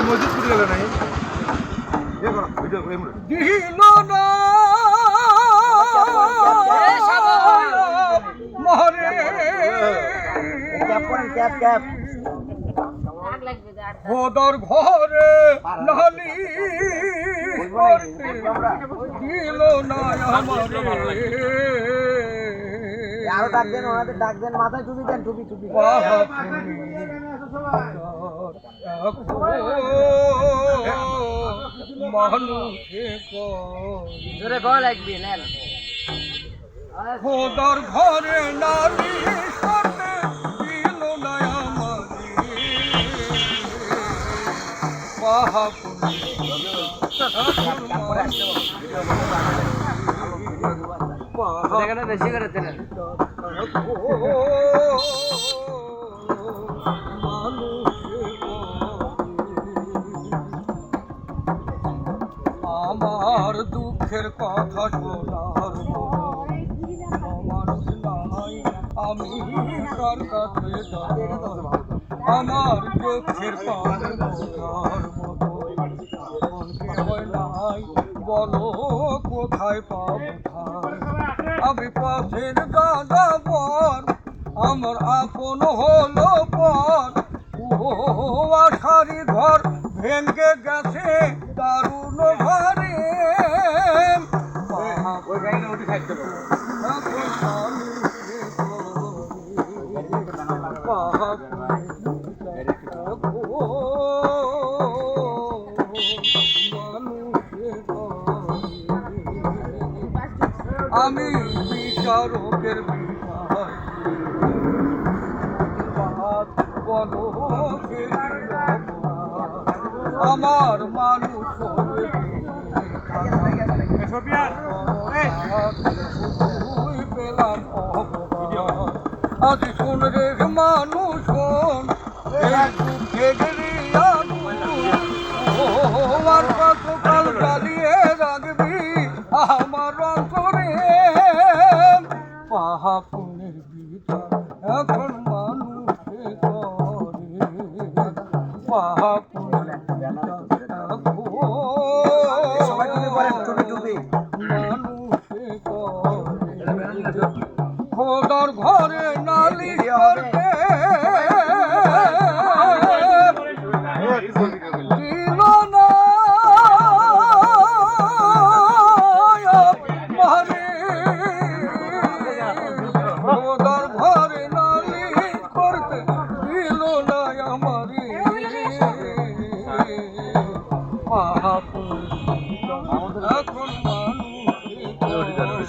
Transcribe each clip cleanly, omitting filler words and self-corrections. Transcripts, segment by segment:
মসজিদ করে গেল নাই দিল না মরে খোদার ঘরে নালি দিল না আমারে আরো ডাক দেন ওনাদের ডাক দেন মাথায় টুপি দেন টুপি টুপি জোরে গলা লাগবে নেন খোদার ঘরে নালি করতে দিল না আমারে বেশি করে দিলেন আমার দুঃখের কথা শোনার মানুষ নাই আমি কার কাছে যাব আমার দুঃখের কথা নাই বলো কোথায় পাবো আমি পথের দাদা পর আমার আপন হলো পর ও আশারি ঘর ভেঙ্গে গেছে দারুণ ঘরে আমি বিচারকের বিচার বলো আমার মানুষ পেলাম আজ শুন রে মানুষ আর কতকাল জ্বালিয়ে রাখবি আমার অন্তরে পাহাপুনের বিচার এখন মানুষে করে পাহাপুনের মানুষে করে খোদার ঘরে নালি করতে দিল না খোদার ঘরে নালি করতে দিল না আমারে এখন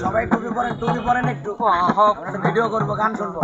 সবাই টুপি পরেন একটু ভিডিও করবো গান শুনবো